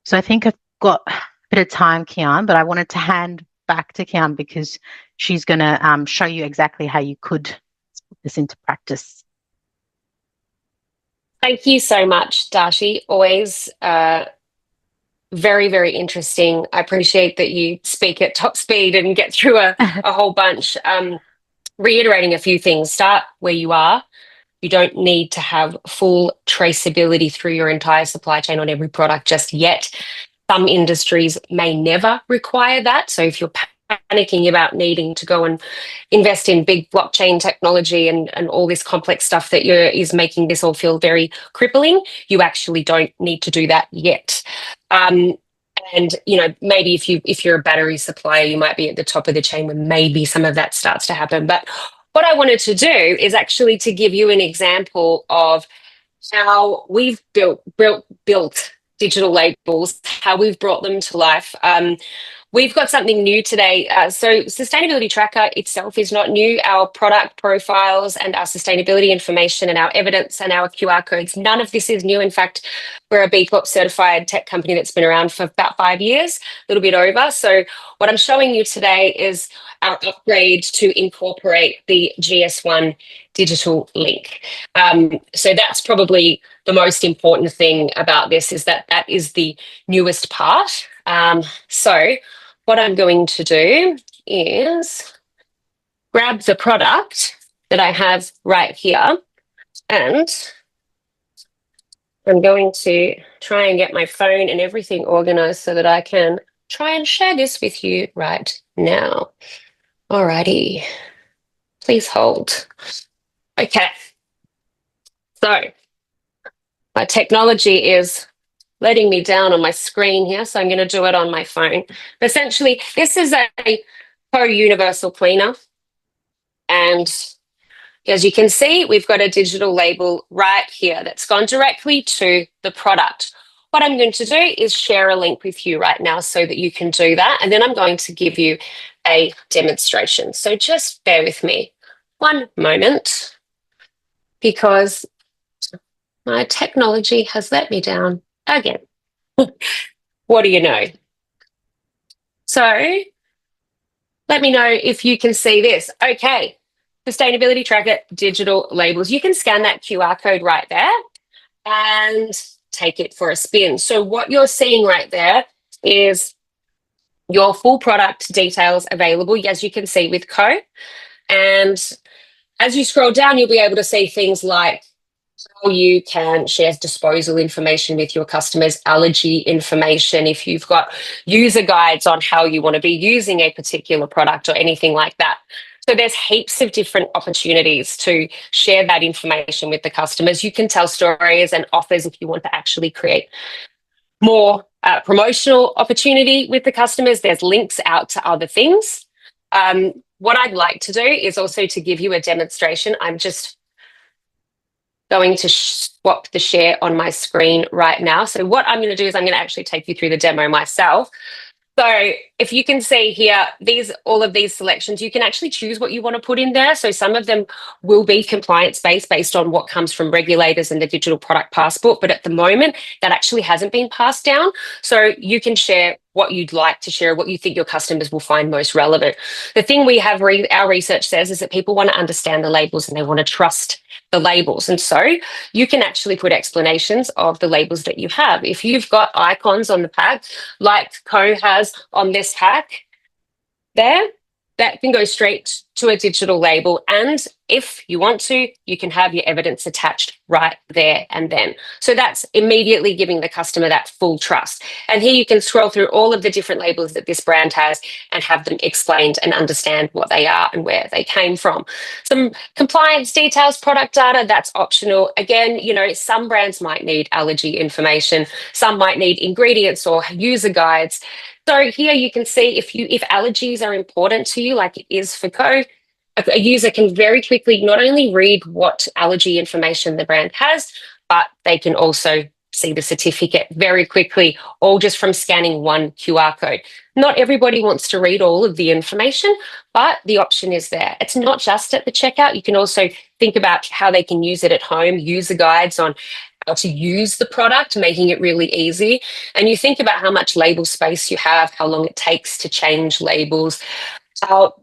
So I think I've got a bit of time, Kiarne, but I wanted to hand back to Kiarne because she's going to show you exactly how you could put this into practice. Thank you so much, Dharshi. Always very, very interesting. I appreciate that you speak at top speed and get through a whole bunch. Reiterating a few things, start where you are. You don't need to have full traceability through your entire supply chain on every product just yet. Some industries may never require that. So if you're panicking about needing to go and invest in big blockchain technology and all this complex stuff that is making this all feel very crippling, you actually don't need to do that yet. And maybe if you're a battery supplier, you might be at the top of the chain where maybe some of that starts to happen. But what I wanted to do is actually to give you an example of how we've built digital labels, how we've brought them to life. We've got something new today. So Sustainability Tracker itself is not new. Our product profiles and our sustainability information and our evidence and our QR codes, none of this is new. In fact, we're a B Corp certified tech company that's been around for about 5 years, a little bit over. So what I'm showing you today is our upgrade to incorporate the GS1 digital link. So that's probably the most important thing about this, is that is the newest part. So what I'm going to do is grab the product that I have right here, and I'm going to try and get my phone and everything organized so that I can try and share this with you right now. Alrighty, please hold. Okay, so my technology is letting me down on my screen here, so I'm going to do it on my phone. But essentially, this is a co-universal cleaner, and as you can see, we've got a digital label right here that's gone directly to the product. What I'm going to do is share a link with you right now so that you can do that, and then I'm going to give you a demonstration. So just bear with me one moment, because my technology has let me down again. What do you know? So let me know if you can see this. Okay, Sustainability Tracker digital labels. You can scan that QR code right there and take it for a spin. So what you're seeing right there is your full product details available, as you can see with Co. And as you scroll down, you'll be able to see things like how you can share disposal information with your customers, allergy information, if you've got user guides on how you want to be using a particular product or anything like that. So there's heaps of different opportunities to share that information with the customers. You can tell stories and offers if you want to actually create more promotional opportunity with the customers. There's links out to other things. What I'd like to do is also to give you a demonstration. I'm just going to swap the share on my screen right now. So what I'm going to do is I'm going to actually take you through the demo myself. So if you can see here, all of these selections, you can actually choose what you want to put in there. So some of them will be compliance-based based on what comes from regulators and the digital product passport. But at the moment, that actually hasn't been passed down. So you can share what you'd like to share, what you think your customers will find most relevant. The thing we have, our research says, is that people want to understand the labels and they want to trust the labels. And so you can actually put explanations of the labels that you have. If you've got icons on the pack, like Co has on this pack there, that can go straight to a digital label. And if you want to, you can have your evidence attached right there and then. So that's immediately giving the customer that full trust. And here you can scroll through all of the different labels that this brand has and have them explained and understand what they are and where they came from. Some compliance details, product data, that's optional. Again, some brands might need allergy information. Some might need ingredients or user guides. So here you can see if allergies are important to you, like it is for Co, a user can very quickly not only read what allergy information the brand has, but they can also see the certificate very quickly, all just from scanning one QR code. Not everybody wants to read all of the information, but the option is there. It's not just at the checkout. You can also think about how they can use it at home, user guides on how to use the product, making it really easy. And you think about how much label space you have, how long it takes to change labels, how,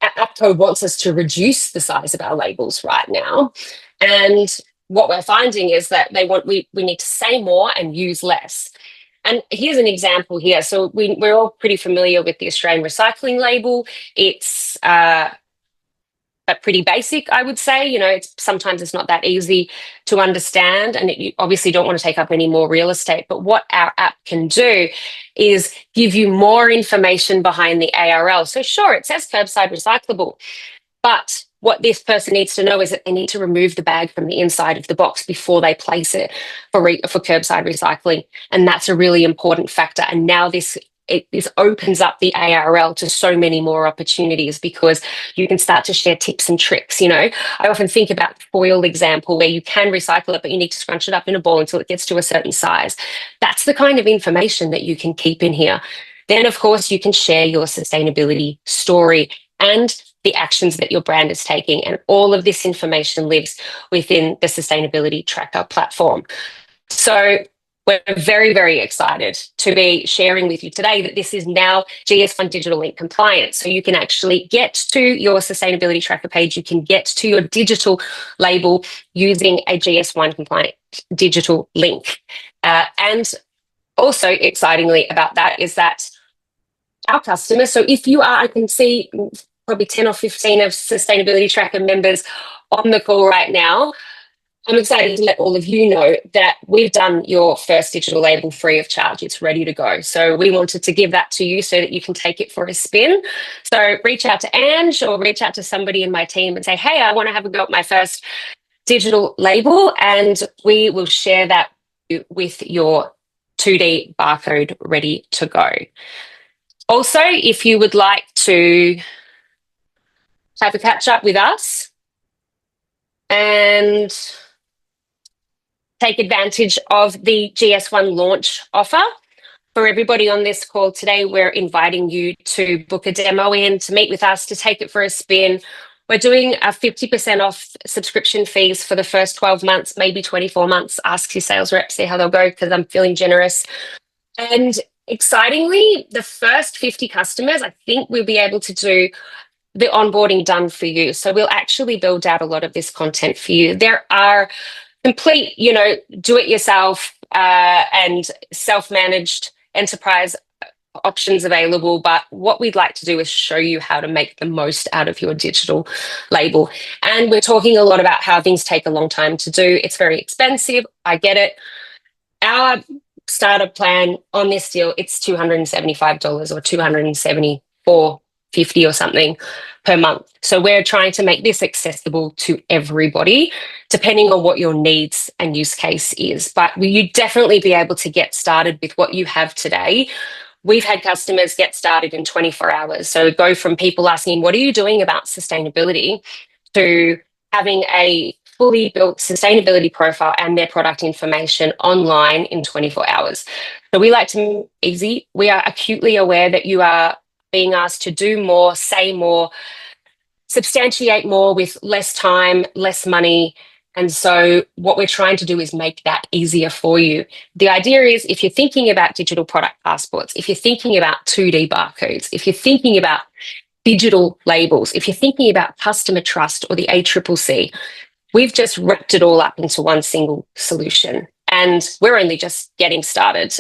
APCO wants us to reduce the size of our labels right now. And what we're finding is that we need to say more and use less. And here's an example here. So we're all pretty familiar with the Australian recycling label. It's pretty basic, I would say. Sometimes it's not that easy to understand, and you obviously don't want to take up any more real estate. But what our app can do is give you more information behind the ARL. So sure, it says curbside recyclable, but what this person needs to know is that they need to remove the bag from the inside of the box before they place it for curbside recycling. And that's a really important factor. And now this opens up the ARL to so many more opportunities, because you can start to share tips and tricks. I often think about the foil example where you can recycle it, but you need to scrunch it up in a ball until it gets to a certain size. That's the kind of information that you can keep in here. Then, of course, you can share your sustainability story and the actions that your brand is taking. And all of this information lives within the Sustainability Tracker platform. So we're very, very excited to be sharing with you today that this is now GS1 Digital Link compliant. So you can actually get to your Sustainability Tracker page. You can get to your digital label using a GS1 compliant digital link. And also, excitingly about that is that our customers, so if you are, I can see probably 10 or 15 of Sustainability Tracker members on the call right now, I'm excited to let all of you know that we've done your first digital label free of charge. It's ready to go. So we wanted to give that to you so that you can take it for a spin. So reach out to Ange or reach out to somebody in my team and say, hey, I want to have a go at my first digital label, and we will share that with your 2D barcode ready to go. Also, if you would like to have a catch up with us and take advantage of the GS1 launch offer, for everybody on this call today, we're inviting you to book a demo in, to meet with us, to take it for a spin. We're doing a 50% off subscription fees for the first 12 months, maybe 24 months. Ask your sales rep, see how they'll go, because I'm feeling generous. And excitingly, the first 50 customers, I think we'll be able to do the onboarding done for you. So we'll actually build out a lot of this content for you. There are complete, do it yourself and self-managed enterprise options available. But what we'd like to do is show you how to make the most out of your digital label. And we're talking a lot about how things take a long time to do. It's very expensive. I get it. Our startup plan on this deal, it's $275 or $274.50 or something per month. So we're trying to make this accessible to everybody, depending on what your needs and use case is. But will you definitely be able to get started with what you have today? We've had customers get started in 24 hours. So go from people asking, what are you doing about sustainability, to having a fully built sustainability profile and their product information online in 24 hours. So we like to make it easy. We are acutely aware that you are being asked to do more, say more, substantiate more with less time, less money. And so what we're trying to do is make that easier for you. The idea is, if you're thinking about digital product passports, if you're thinking about 2D barcodes, if you're thinking about digital labels, if you're thinking about customer trust or the ACCC, we've just wrapped it all up into one single solution. And we're only just getting started.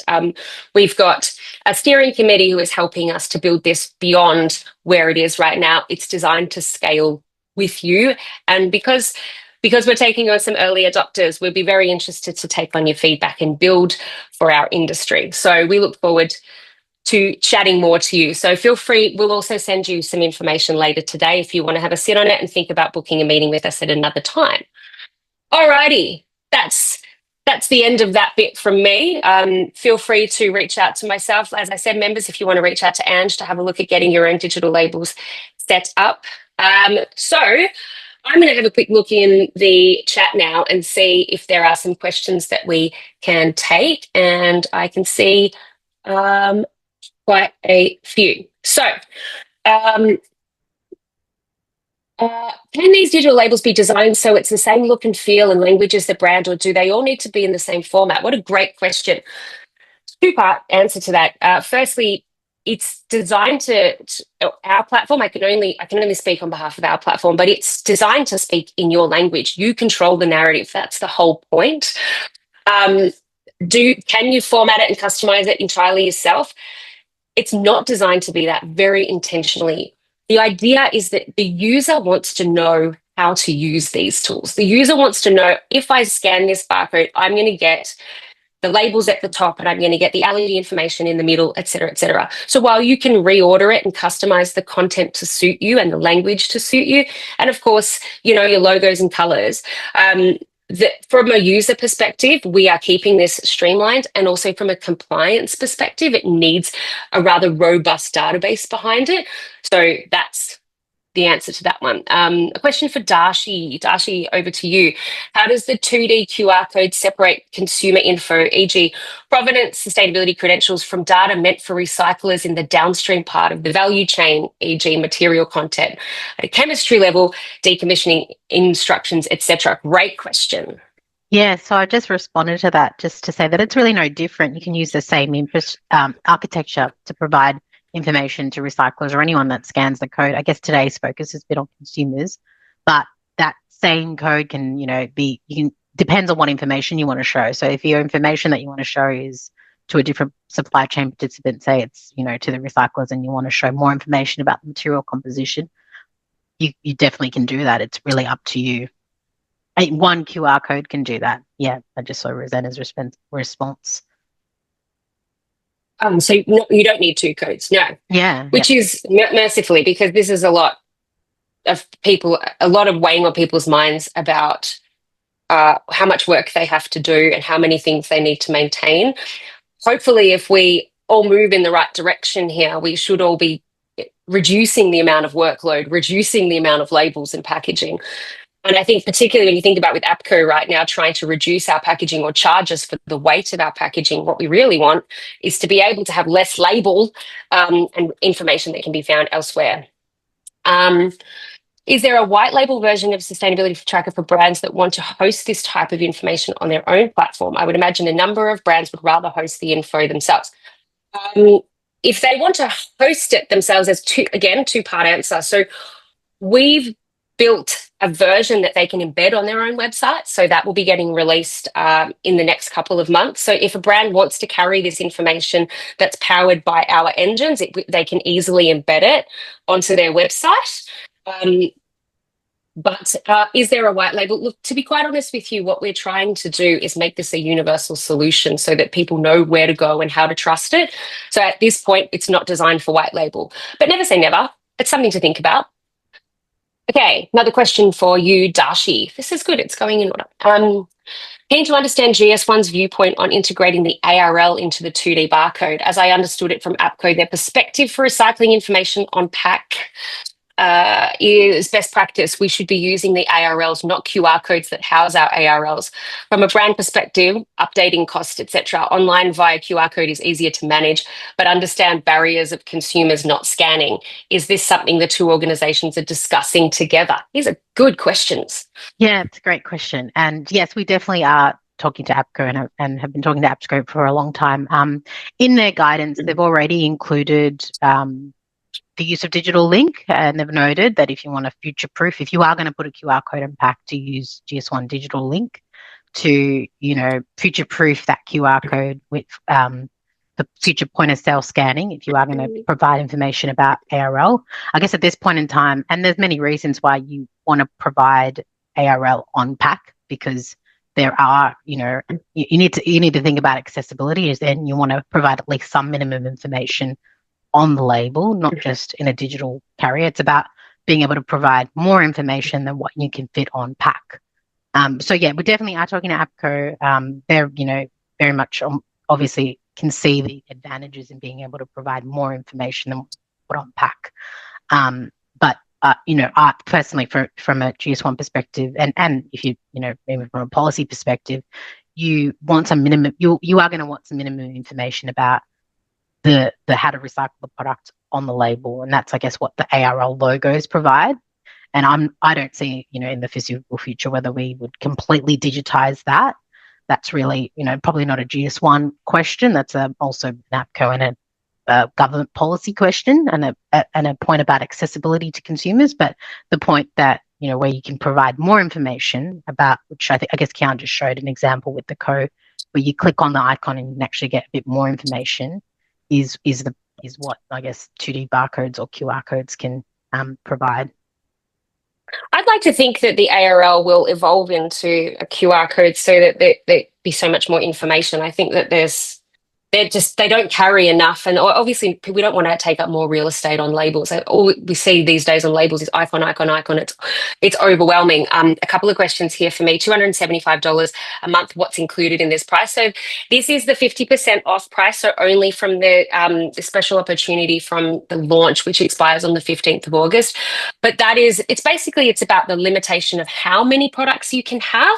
We've got a steering committee who is helping us to build this beyond where it is right now. It's designed to scale with you. And because we're taking on some early adopters, we'll be very interested to take on your feedback and build for our industry. So we look forward to chatting more to you. So feel free. We'll also send you some information later today if you want to have a sit on it and think about booking a meeting with us at another time. Alrighty, that's that's the end of that bit from me. Feel free to reach out to myself. As I said, members, if you want to reach out to Ange to have a look at getting your own digital labels set up. So I'm going to have a quick look in the chat now and see if there are some questions that we can take. And I can see quite a few. So, can these digital labels be designed so it's the same look and feel and language as the brand, or do they all need to be in the same format? What a great question. Two-part answer to that. Firstly, it's designed to our platform. I can only speak on behalf of our platform, but it's designed to speak in your language. You control the narrative. That's the whole point. Can you format it and customize it entirely yourself? It's not designed to be that, very intentionally. The idea is that the user wants to know how to use these tools. The user wants to know, if I scan this barcode, I'm going to get the labels at the top and I'm going to get the LED information in the middle, et cetera, et cetera. So while you can reorder it and customize the content to suit you and the language to suit you, and of course, your logos and colors, from a user perspective, we are keeping this streamlined, and also from a compliance perspective, it needs a rather robust database behind it. So that's the answer to that one. A question for Dharshi. Dharshi, over to you. How does the 2D QR code separate consumer info, e.g. provenance, sustainability credentials, from data meant for recyclers in the downstream part of the value chain, e.g. material content, at a chemistry level, decommissioning instructions, etc.? Great question. Yeah, so I just responded to that just to say that it's really no different. You can use the same architecture to provide information to recyclers or anyone that scans the code. I guess today's focus has been on consumers, but that same code can, depends on what information you want to show. So if your information that you want to show is to a different supply chain participant, say it's, to the recyclers, and you want to show more information about the material composition, you definitely can do that. It's really up to you. One QR code can do that. Yeah, I just saw Rosanna's response. So you don't need two codes, no. Yeah. Which is mercifully, because this is a lot of weighing on people's minds about how much work they have to do and how many things they need to maintain. Hopefully, if we all move in the right direction here, we should all be reducing the amount of workload, reducing the amount of labels and packaging. And I think particularly when you think about with APCO right now, trying to reduce our packaging or charge us for the weight of our packaging, what we really want is to be able to have less label and information that can be found elsewhere. Is there a white label version of Sustainability Tracker for brands that want to host this type of information on their own platform? I would imagine a number of brands would rather host the info themselves. If they want to host it themselves, as two-part answer. So we've built a version that they can embed on their own website. So that will be getting released in the next couple of months. So if a brand wants to carry this information that's powered by our engines, they can easily embed it onto their website. But is there a white label? Look, to be quite honest with you, what we're trying to do is make this a universal solution so that people know where to go and how to trust it. So at this point, it's not designed for white label, but never say never. It's something to think about. Okay, another question for you, Dharshi. This is good. It's going in order. Keen to understand GS1's viewpoint on integrating the ARL into the 2D barcode. As I understood it from APCO, their perspective for recycling information on pack is best practice. We should be using the ARLs, not QR codes that house our ARLs. From a brand perspective, updating costs, etc., online via QR code is easier to manage, but understand barriers of consumers not scanning. Is this something the two organisations are discussing together? These are good questions. Yeah, it's a great question. And yes, we definitely are talking to APCO and have been talking to APCO for a long time. In their guidance, they've already included the use of digital link, and they've noted that if you want to future-proof, if you are going to put a QR code and pack, to use GS1 digital link to, future-proof that QR code with the future point of sale scanning, if you are going to provide information about ARL. I guess at this point in time, and there's many reasons why you want to provide ARL on pack, because there are, you need to think about accessibility, and you want to provide at least some minimum information on the label, not just in a digital carrier. It's about being able to provide more information than what you can fit on pack. So yeah, we definitely are talking to APCO. They're, very much obviously can see the advantages in being able to provide more information than what on pack. But I personally, from a GS1 perspective, and if even from a policy perspective, you want some minimum. You are going to want some minimum information about the how to recycle the product on the label, and that's, I guess, what the ARL logos provide. And I don't see, in the foreseeable future whether we would completely digitize that. That's really, probably not a GS1 question. That's also an APCO and a government policy question, and a point about accessibility to consumers. But the point that, where you can provide more information about, which I guess Kiarne just showed an example with the code, where you click on the icon and you can actually get a bit more information, is what, I guess, 2D barcodes or QR codes can provide. I'd like to think that the ARL will evolve into a QR code so that there be so much more information. I think that they don't carry enough, and obviously we don't want to take up more real estate on labels. All we see these days on labels is icon, icon, icon. It's overwhelming. A couple of questions here for me. $275 a month. What's included in this price? So this is the 50% off price. So only from the special opportunity from the launch, which expires on the 15th of August. But it's about the limitation of how many products you can have,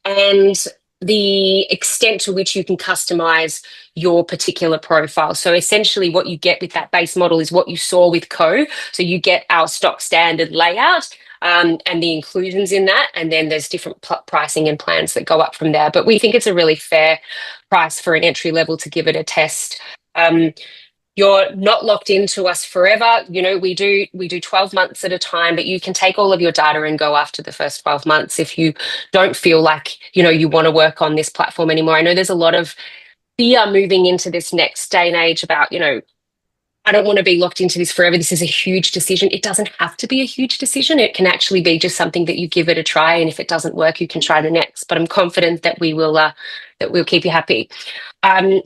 and the extent to which you can customize your particular profile. So essentially what you get with that base model is what you saw with Co. So you get our stock standard layout, and the inclusions in that, and then there's different pricing and plans that go up from there. But we think it's a really fair price for an entry level to give it a test. You're not locked into us forever. We do 12 months at a time, but you can take all of your data and go after the first 12 months if you don't feel like, you want to work on this platform anymore. I know there's a lot of fear moving into this next day and age about, I don't want to be locked into this forever. This is a huge decision. It doesn't have to be a huge decision. It can actually be just something that you give it a try, and if it doesn't work, you can try the next. But I'm confident that we'll keep you happy.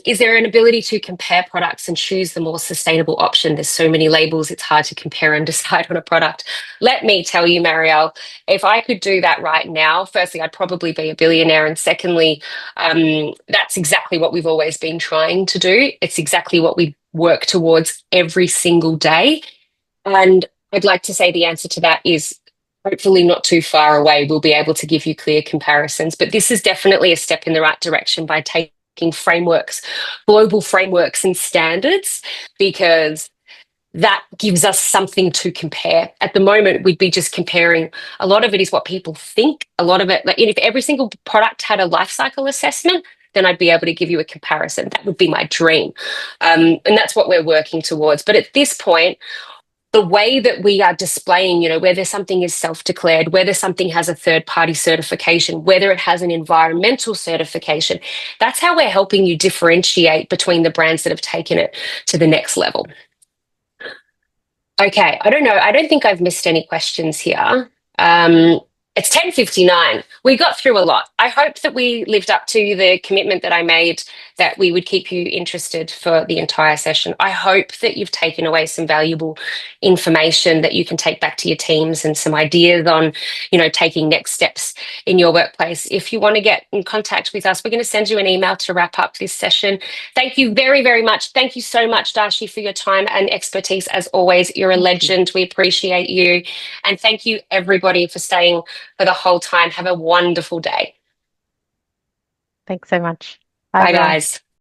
Is there an ability to compare products and choose the more sustainable option? There's so many labels, it's hard to compare and decide on a product. Let me tell you, Marielle, if I could do that right now, firstly, I'd probably be a billionaire. And secondly, that's exactly what we've always been trying to do. It's exactly what we work towards every single day. And I'd like to say the answer to that is hopefully not too far away. We'll be able to give you clear comparisons. But this is definitely a step in the right direction by taking frameworks, global frameworks and standards, because that gives us something to compare. At the moment, we'd be just comparing. A lot of it is what people think. A lot of it, like if every single product had a life cycle assessment, then I'd be able to give you a comparison. That would be my dream. And that's what we're working towards. But at this point, the way that we are displaying, whether something is self-declared, whether something has a third-party certification, whether it has an environmental certification, that's how we're helping you differentiate between the brands that have taken it to the next level. Okay, I don't know. I don't think I've missed any questions here. It's 10:59. We got through a lot. I hope that we lived up to the commitment that I made, that we would keep you interested for the entire session. I hope that you've taken away some valuable information that you can take back to your teams, and some ideas on, taking next steps in your workplace. If you want to get in contact with us, we're going to send you an email to wrap up this session. Thank you very, very much. Thank you so much, Dharshi, for your time and expertise. As always, you're a legend. We appreciate you. And thank you, everybody, for staying for the whole time. Have a wonderful day. Thanks so much. Bye, guys.